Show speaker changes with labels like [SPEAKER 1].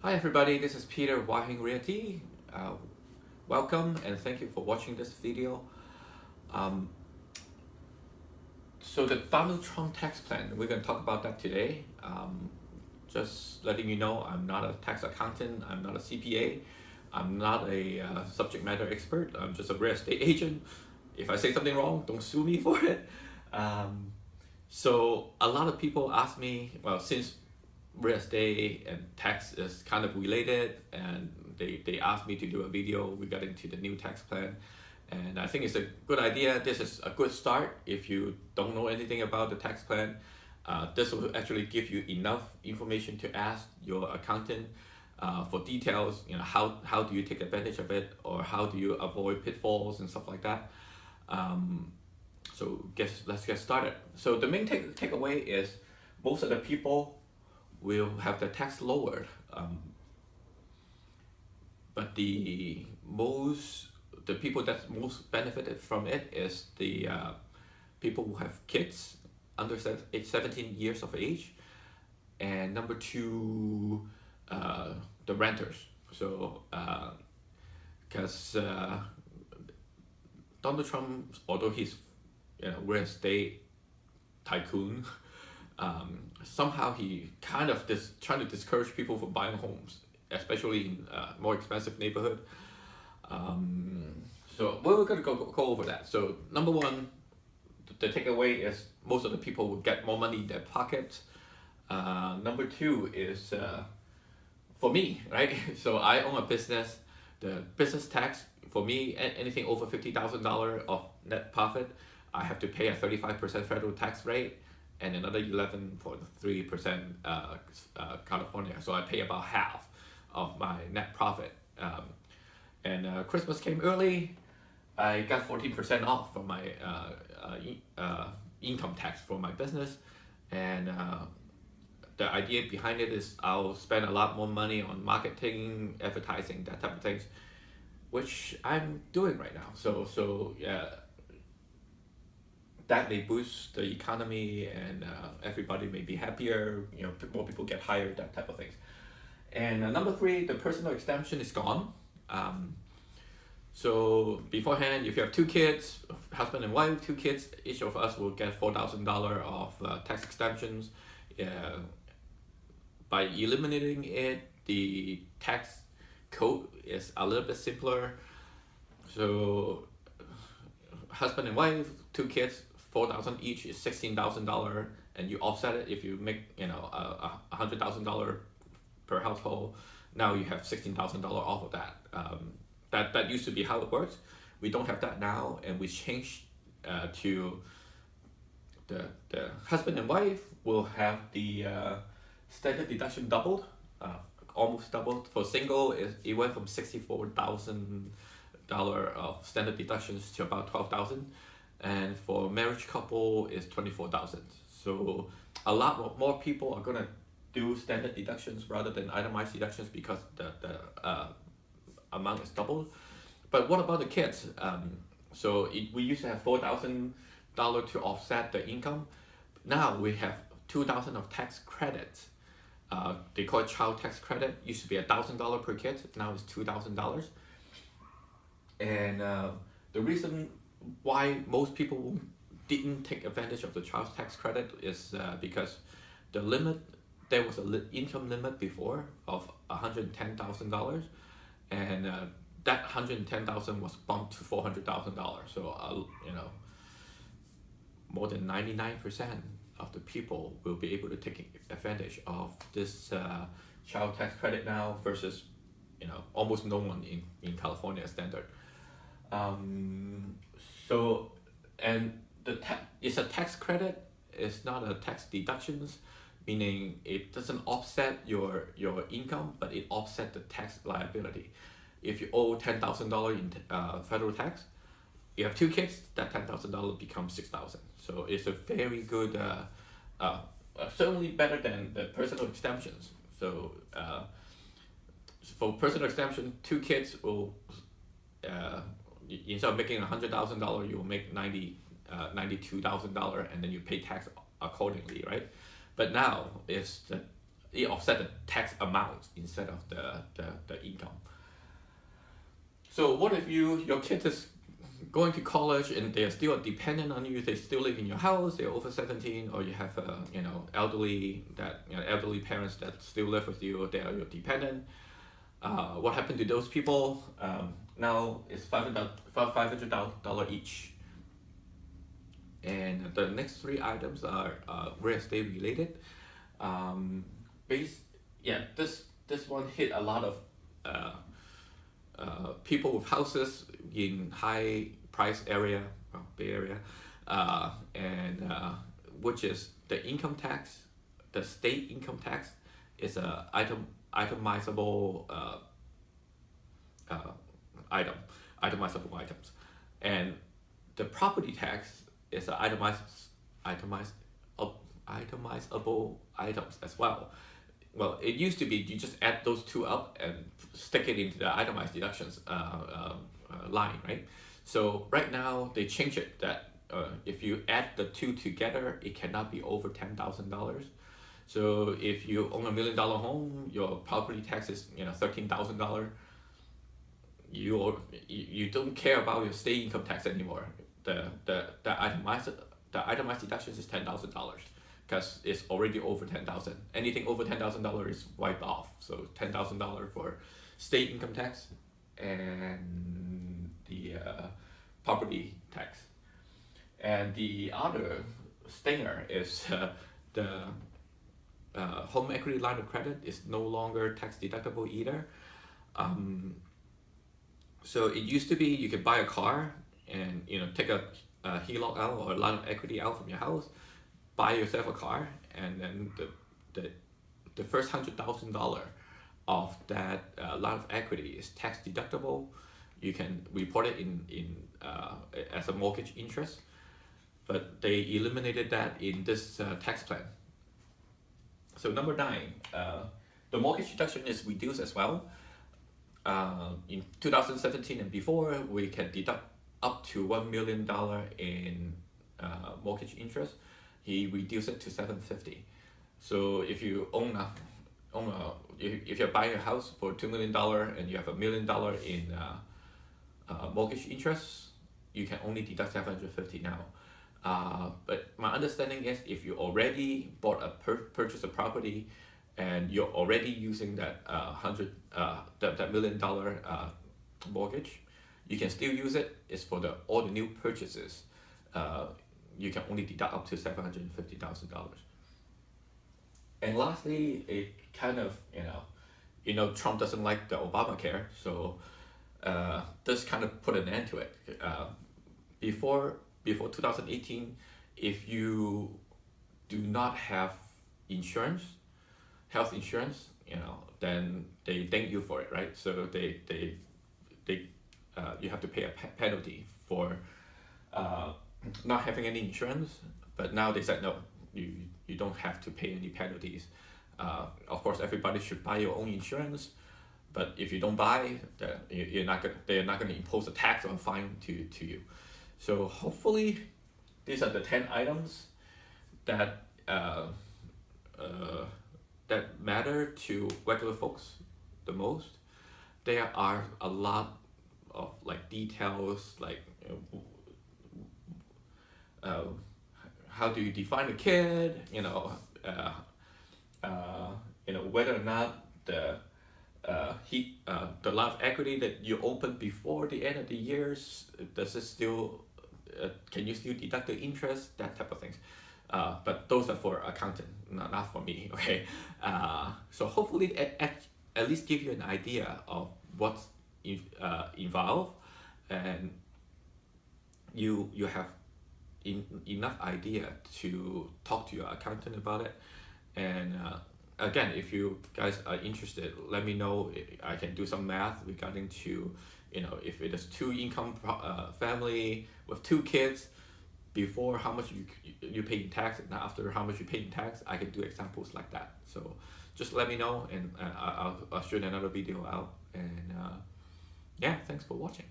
[SPEAKER 1] Hi everybody, this is Peter Wahing Realty. Welcome and thank you for watching this video. Um, so the Donald Trump tax plan, we're going to talk about that today. Just letting you know, I'm not a tax accountant, I'm not a CPA, I'm not a subject matter expert, I'm just a real estate agent. If I say something wrong, don't sue me for it. So a lot of people ask me, well, since real estate and tax is kind of related, and they asked me to do a video regarding to the new tax plan, and I think it's a good idea. This is a good start. If you don't know anything about the tax plan, this will actually give you enough information to ask your accountant for details. How do you take advantage of it, or how do you avoid pitfalls and stuff like that. So let's get started. So the main takeaway is most of the people will have the tax lowered, but the people that most benefited from it is the people who have kids under 17 years of age, and number two, the renters. So because Donald Trump, although he's real estate tycoon, somehow he kind of trying to discourage people from buying homes, especially in more expensive neighborhood. So we're going to go over that. So number one, the takeaway is most of the people will get more money in their pockets. Number two is for me, right? So I own a business. The business tax for me, anything over $50,000 of net profit, I have to pay a 35% federal tax rate and another 11.3% California. So I pay about half of my net profit. And Christmas came early. I got 14% off from my income tax for my business, and the idea behind it is I'll spend a lot more money on marketing, advertising, that type of things, which I'm doing right now. So yeah, that may boost the economy, and everybody may be happier. More people get hired, that type of things. And number three, the personal exemption is gone. So beforehand, if you have two kids, husband and wife, two kids, each of us will get $4,000 of tax exemptions. By eliminating it, the tax code is a little bit simpler. So husband and wife, two kids, 4,000 each is $16,000, and you offset it if you make $100,000 per household. Now you have $16,000 off of that. That used to be how it works. We don't have that now, and we changed to the husband and wife will have the standard deduction doubled, almost doubled. For single, it went from $64,000 of standard deductions to about 12,000, and for marriage couple is 24,000. So a lot more people are gonna do standard deductions rather than itemized deductions because the amount is doubled. But what about the kids? We used to have $4,000 to offset the income. Now we have 2,000 of tax credits. They call it child tax credit. Used to be $1,000 per kid. Now it's $2,000. And the reason why most people didn't take advantage of the child tax credit is because the limit, there was an income limit before of $110,000, and that $110,000 was bumped to $400,000. So more than 99% of the people will be able to take advantage of this child tax credit now versus almost no one in California standard. And it's a tax credit. It's not a tax deductions, meaning it doesn't offset your income, but it offset the tax liability. If you owe $10,000 in federal tax, you have two kids, that $10,000 becomes $6,000. So it's a very good, certainly better than the personal exemptions. So for personal exemption, two kids will, instead of making $100,000, you will make $92,000, and then you pay tax accordingly, right? But now it's the it offset the tax amount instead of the income. So what if your kid is going to college and they're still dependent on you? They still live in your house. They're over 17, or you have elderly parents that still live with you. They are your dependent. What happened to those people? Now it's $500 each. And the next three items are real estate related. This one hit a lot of people with houses in high price area, Bay Area, and which is the income tax. The state income tax is a itemizable itemizable items, and the property tax is a itemizable items as well. Well, it used to be you just add those two up and stick it into the itemized deductions line, right? So right now they change it that if you add the two together, it cannot be over $10,000. So if you own $1 million home, your property tax is $13,000. You don't care about your state income tax anymore. The itemized deductions is $10,000 because it's already over 10,000. Anything over $10,000 is wiped off. So $10,000 for state income tax and the property tax. And the other stinger is the home equity line of credit is no longer tax deductible either. So it used to be you could buy a car and take a HELOC out or a line of equity out from your house, buy yourself a car, and then the first $100,000 of that line of equity is tax deductible. You can report it in as a mortgage interest, but they eliminated that in this tax plan. So number 9, the mortgage deduction is reduced as well. In 2017 and before, we can deduct up to $1 million in mortgage interest. He reduced it to $750. So if you if you're buying a house for $2 million and you have $1 million in mortgage interest, you can only deduct $750 now. But my understanding is if you already bought purchased a property and you're already using that that $1 million mortgage, you can still use it. It's for all the new purchases. You can only deduct up to $750,000. And lastly, it kind of Trump doesn't like the Obamacare, so this kind of put an end to it. Before 2018, if you do not have insurance, health insurance, then they ding you for it, right? So they you have to pay a penalty for not having any insurance. But now they said no, you don't have to pay any penalties. Of course, everybody should buy your own insurance, but if you don't buy, they're not gonna impose a tax or a fine to you. So hopefully, these are the 10 items that that matter to regular folks the most. There are a lot of details how do you define a kid, whether or not the line of equity that you opened before the end of the years, does it still can you still deduct the interest, that type of things. But those are for accountant, not for me. Okay, so hopefully at least give you an idea of what's involved, and you have enough idea to talk to your accountant about it. And again, if you guys are interested, let me know. I can do some math regarding to if it is 2 income family with 2 kids, before how much you pay in tax, and after how much you pay in tax. I can do examples like that. So just let me know, and I'll shoot another video out. And yeah, thanks for watching.